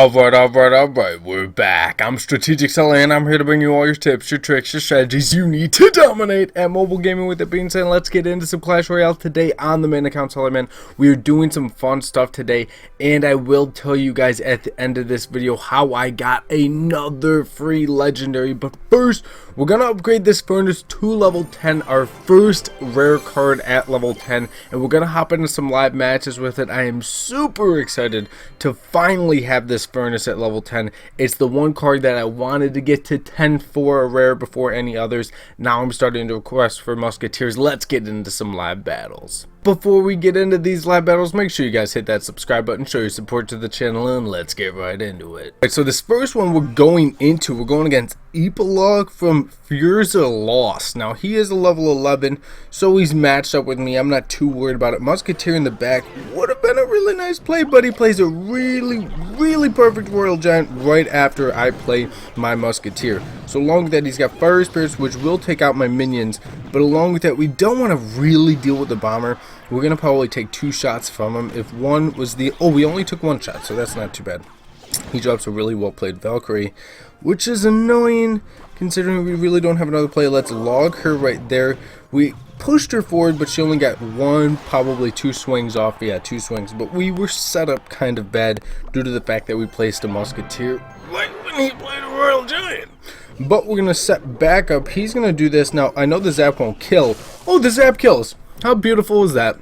Alright, we're back. I'm Strategic Seller, and I'm here to bring you all your tips, your tricks, your strategies you need to dominate at mobile gaming. With it being said, let's get into some Clash Royale today on the main account, Sellerman. We are doing some fun stuff today, and I will tell you guys at the end of this video how I got another free legendary. But first, we're going to upgrade this furnace to level 10, our first rare card at level 10, and we're going to hop into some live matches with it. I am super excited to finally have this furnace at level 10. It's the one card that I wanted to get to 10 for a rare before any others. Now I'm starting to request for musketeers. Let's get into some live battles. Before we get into these live battles, make sure you guys hit that subscribe button, show your support to the channel, and let's get right into it. Alright, so this first one we're going against Epilogue from Furza Lost. Now he is a level 11, so he's matched up with me. I'm not too worried about it. Musketeer in the back would have been a really nice play, but he plays a really perfect Royal Giant right after I play my Musketeer. So along with that, he's got Fire Spirits, which will take out my minions, but along with that, we don't want to really deal with the bomber. We're going to probably take 2 shots from him. If one was the... Oh, we only took 1 shot, so that's not too bad. He drops a really well played Valkyrie, which is annoying considering we really don't have another play. Let's log her right there. We pushed her forward, but she only got 1, probably 2 swings off. Yeah, 2 swings, but we were set up kind of bad due to the fact that we placed a Musketeer right when he played a Royal Giant. But we're going to set back up. He's going to do this. Now, I know the zap won't kill. Oh, the zap kills. How beautiful is that?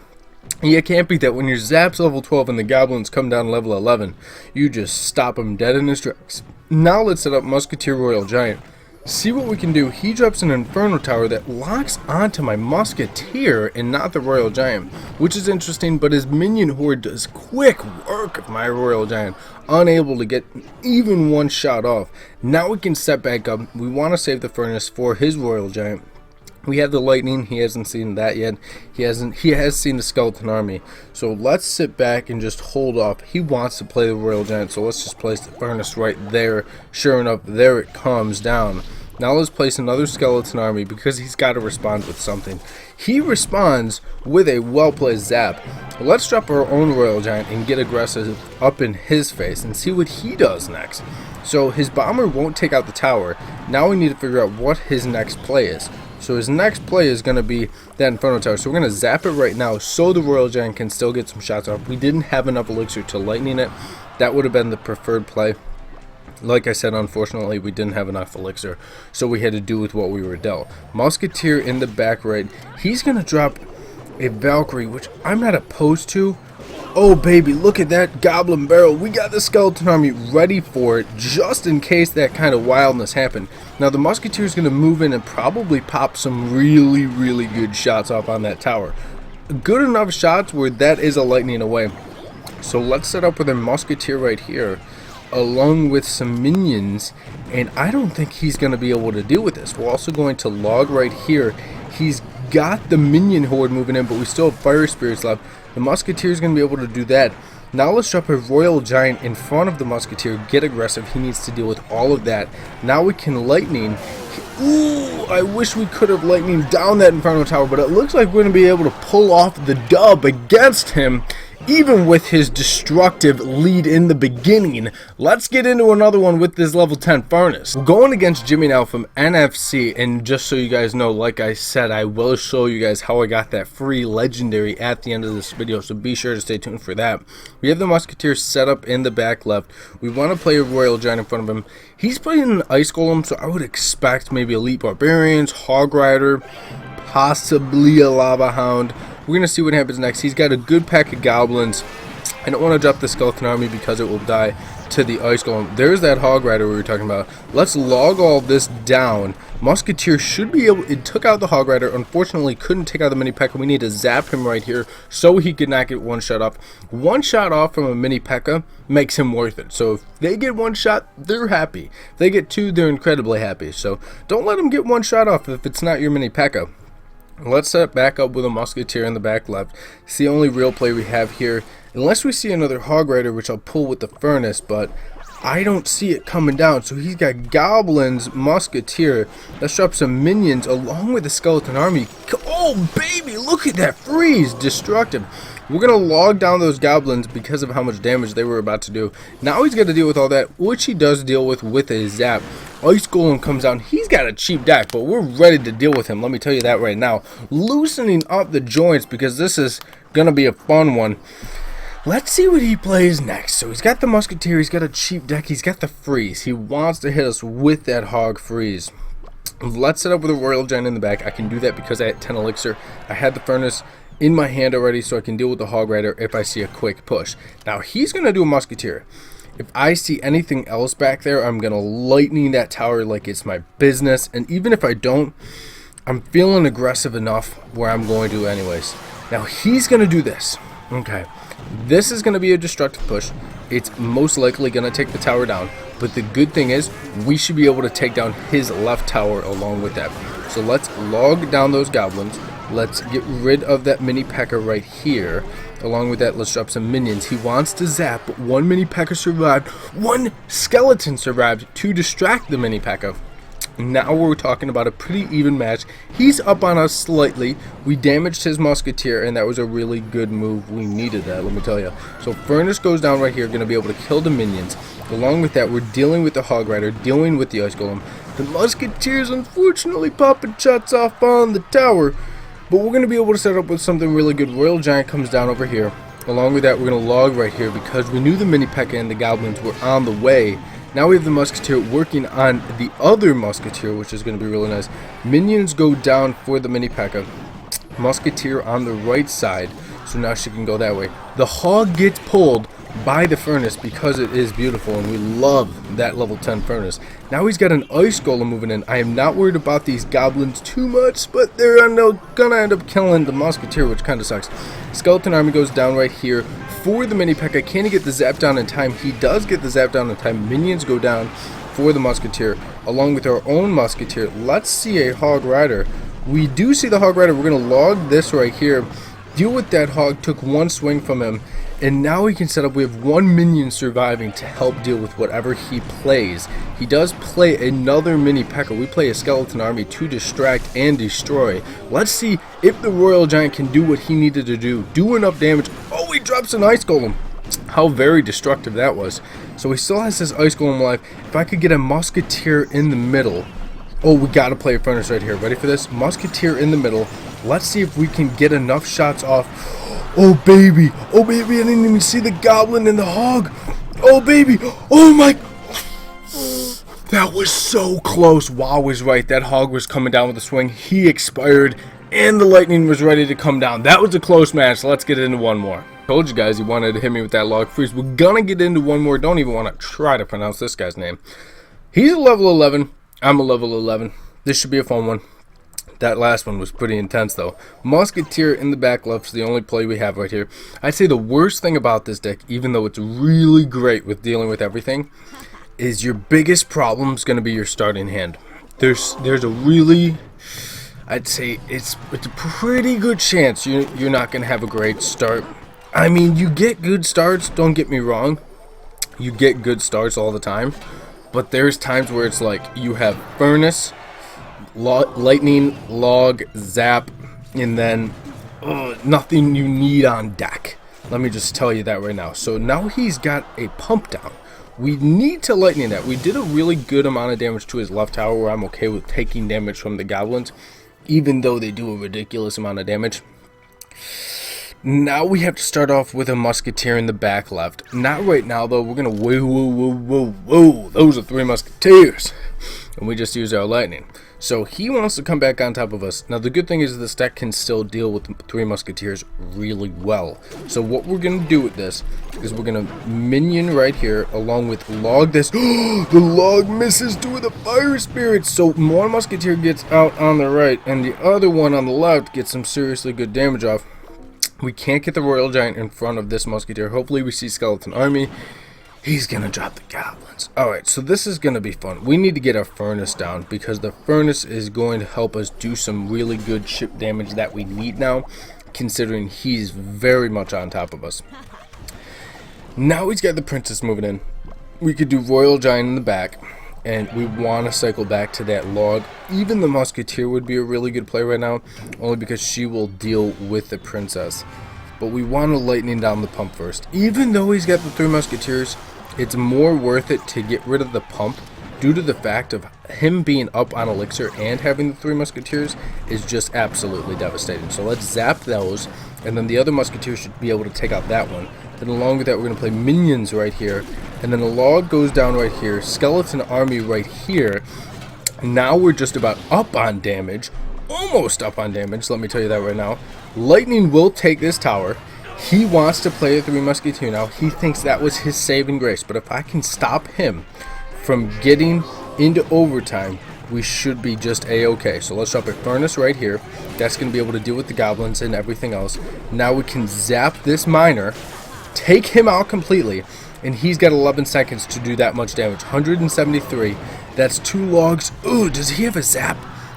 You can't beat that. When your zap's level 12 and the goblins come down level 11, you just stop him dead in his tracks. Now let's set up Musketeer Royal Giant. See what we can do. He drops an Inferno Tower that locks onto my Musketeer and not the Royal Giant, which is interesting, but his minion horde does quick work of my Royal Giant, unable to get even 1 shot off. Now we can set back up. We want to save the furnace for his Royal Giant. We have the lightning. He hasn't seen that yet. He has seen the skeleton army. So let's sit back and just hold off. He wants to play the Royal Giant, so let's just place the furnace right there. Sure enough, there it comes down. Now let's place another skeleton army because he's got to respond with something. He responds with a well-placed zap. Let's drop our own Royal Giant and get aggressive up in his face and see what he does next. So his bomber won't take out the tower. Now we need to figure out what his next play is. So his next play is going to be that Inferno Tower. So we're going to zap it right now so the Royal Giant can still get some shots off. We didn't have enough elixir to lightning it. That would have been the preferred play. Like I said, unfortunately, we didn't have enough elixir, so we had to do with what we were dealt. Musketeer in the back right. He's going to drop a Valkyrie, which I'm not opposed to. Oh, baby, look at that Goblin Barrel. We got the Skeleton Army ready for it, just in case that kind of wildness happened. Now, the Musketeer is going to move in and probably pop some really good shots off on that tower. Good enough shots where that is a lightning away. So let's set up with a Musketeer right here, along with some minions, and I don't think he's going to be able to deal with this. We're also going to log right here. He's got the minion horde moving in, but we still have Fire Spirits left. The Musketeer is going to be able to do that. Now let's drop a Royal Giant in front of the Musketeer, get aggressive. He needs to deal with all of that. Now we can lightning. Ooh, I wish we could have lightning down that Inferno Tower, but it looks like we're going to be able to pull off the dub against him, even with his destructive lead in the beginning. Let's get into another one with this level 10 furnace. We're going against Jimmy now from NFC, and just so you guys know, like I said, I will show you guys how I got that free legendary at the end of this video, so be sure to stay tuned for that. We have the Musketeer set up in the back left. We want to play a Royal Giant in front of him. He's playing an Ice Golem, so I would expect maybe Elite Barbarians, Hog Rider, possibly a Lava Hound. We're going to see what happens next. He's got a good pack of goblins. I don't want to drop the Skeleton Army because it will die to the Ice Golem. There's that Hog Rider we were talking about. Let's log all this down. Musketeer should be able... It took out the Hog Rider. Unfortunately, couldn't take out the Mini P.E.K.K.A. We need to zap him right here so he could not get 1 shot off. 1 shot off from a Mini P.E.K.K.A. makes him worth it. So if they get 1 shot, they're happy. If they get 2, they're incredibly happy. So don't let them get 1 shot off if it's not your Mini P.E.K.K.A. Let's set back up with a Musketeer in the back left. It's the only real play we have here. Unless we see another Hog Rider, which I'll pull with the furnace, but I don't see it coming down. So he's got goblins, musketeer. Let's drop some minions along with the skeleton army. Oh baby, look at that freeze, destructive. We're gonna log down those goblins because of how much damage they were about to do. Now he's got to deal with all that, which he does deal with a zap. Ice Golem comes down. He's got a cheap deck, but we're ready to deal with him. Let me tell you that right now. Loosening up the joints because this is gonna be a fun one. Let's see what he plays next. So he's got the musketeer, he's got a cheap deck, he's got the freeze. He wants to hit us with that hog freeze. Let's set up with a Royal Giant in the back. I can do that because I had 10 elixir. I had the furnace in my hand already, so I can deal with the Hog Rider if I see a quick push. Now he's going to do a musketeer. If I see anything else back there, I'm going to lightning that tower like it's my business. And even if I don't, I'm feeling aggressive enough where I'm going to anyways. Now he's going to do this. Okay. This is going to be a destructive push. It's most likely going to take the tower down. But the good thing is, we should be able to take down his left tower along with that. So let's log down those goblins. Let's get rid of that mini P.E.K.K.A. right here. Along with that, let's drop some minions. He wants to zap, but one mini P.E.K.K.A. survived. One skeleton survived to distract the mini P.E.K.K.A. Now we're talking about a pretty even match. He's up on us slightly. We damaged his musketeer, and that was a really good move. We needed that, let me tell you. So furnace goes down right here, going to be able to kill the minions. Along with that, we're dealing with the Hog Rider, dealing with the Ice Golem. The musketeers unfortunately popping shots off on the tower, but we're going to be able to set up with something really good. Royal Giant comes down over here. Along with that, we're going to log right here because we knew the mini P.E.K.K.A. and the goblins were on the way. Now we have the musketeer working on the other musketeer, which is going to be really nice. Minions go down for the mini P.E.K.K.A. Musketeer on the right side, so now she can go that way. The hog gets pulled by the furnace because it is beautiful, and we love that level 10 furnace. Now he's got an Ice Golem moving in. I am not worried about these goblins too much, but they're gonna end up killing the musketeer, which kind of sucks. Skeleton army goes down right here for the mini P.E.K.K.A. Can he get the zap down in time? He does get the zap down in time. Minions go down for the musketeer along with our own musketeer. Let's see a Hog Rider. We do see the Hog Rider. We're going to log this right here. Deal with that hog. Took one swing from him. And now we can set up, we have one minion surviving to help deal with whatever he plays. He does play another mini P.E.K.K.A. We play a skeleton army to distract and destroy. Let's see if the Royal Giant can do what he needed to do enough damage. Oh, he drops an Ice Golem. How very destructive that was. So he still has his Ice Golem alive. If I could get a musketeer in the middle. Oh, we got to play a furnace right here. Ready for this? Musketeer in the middle. Let's see if we can get enough shots off. Oh baby, I didn't even see the goblin and the hog. Oh baby, oh my, that was so close. Wow was right, that hog was coming down with a swing. He expired and the lightning was ready to come down. That was a close match. Let's get into one more. Told you guys he wanted to hit me with that log freeze. We're gonna get into one more. Don't even want to try to pronounce this guy's name. He's a level 11, I'm a level 11. This should be a fun one. That last one was pretty intense though. Musketeer in the back left is the only play we have right here. I'd say the worst thing about this deck, even though it's really great with dealing with everything, is your biggest problem is going to be your starting hand. There's a really, I'd say it's a pretty good chance you're not going to have a great start. I mean, you get good starts, don't get me wrong. You get good starts all the time. But there's times where it's like you have furnace, lightning, log, zap, and then nothing you need on deck. Let me just tell you that right now. So now he's got a pump down. We need to lightning that. We did a really good amount of damage to his left tower where I'm okay with taking damage from the goblins, even though they do a ridiculous amount of damage. Now we have to start off with a musketeer in the back left. Not right now though. We're gonna whoa. Those are 3 musketeers. And we just use our lightning. So he wants to come back on top of us. Now the good thing is this deck can still deal with 3 musketeers really well. So what we're going to do with this is we're going to minion right here along with log this. The log misses 2 of the fire spirits. So one musketeer gets out on the right and the other one on the left gets some seriously good damage off. We can't get the Royal Giant in front of this musketeer. Hopefully we see skeleton army. He's gonna drop the goblins. Alright, so this is gonna be fun. We need to get our furnace down because the furnace is going to help us do some really good ship damage that we need now, considering he's very much on top of us. Now he's got the princess moving in. We could do Royal Giant in the back, and we want to cycle back to that log. Even the musketeer would be a really good play right now, only because she will deal with the princess. But we want to lightning down the pump first. Even though he's got the 3 musketeers, it's more worth it to get rid of the pump due to the fact of him being up on elixir and having the 3 musketeers is just absolutely devastating. So let's zap those, and then the other musketeer should be able to take out that one. Then along with that, we're going to play minions right here, and then a log goes down right here, skeleton army right here. Now we're just about up on damage, almost up on damage, let me tell you that right now. Lightning will take this tower. He wants to play a 3 musketeer now. He thinks that was his saving grace, but if I can stop him from getting into overtime, we should be just a-okay. So let's drop a furnace right here. That's going to be able to deal with the goblins and everything else. Now we can zap this miner, take him out completely, and he's got 11 seconds to do that much damage. 173. That's 2 logs. Ooh, does he have a zap?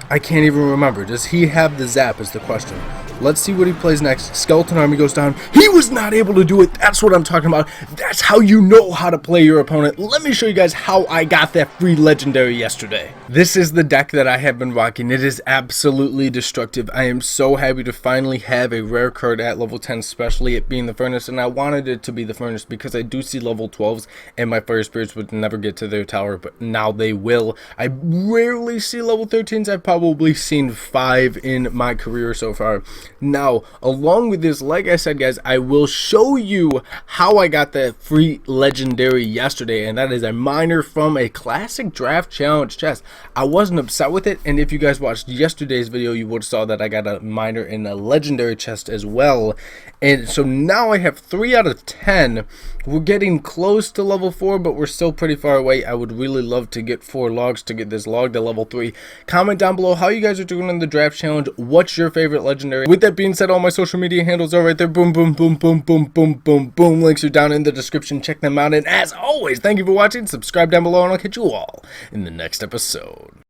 I can't even remember. Does he have the zap is the question. Let's see what he plays next. Skeleton army goes down. He was not able to do it. That's what I'm talking about. That's how you know how to play your opponent. Let me show you guys how I got that free legendary yesterday. This is the deck that I have been rocking. It is absolutely destructive. I am so happy to finally have a rare card at level 10, especially it being the furnace, and I wanted it to be the furnace because I do see level 12s and my fire spirits would never get to their tower, but now they will. I rarely see level 13s. I've probably seen 5 in my career so far. Now, along with this, like I said, guys, I will show you how I got that free legendary yesterday, and that is a miner from a classic draft challenge chest. I wasn't upset with it, and if you guys watched yesterday's video, you would have saw that I got a miner in a legendary chest as well. And so now I have 3 out of 10. We're getting close to level 4, but we're still pretty far away. I would really love to get 4 logs to get this log to level 3. Comment down below how you guys are doing in the draft challenge. What's your favorite legendary? With that being said, all my social media handles are right there. Boom, boom, boom, boom, boom, boom, boom, boom. Links are down in the description. Check them out. And as always, thank you for watching. Subscribe down below, and I'll catch you all in the next episode.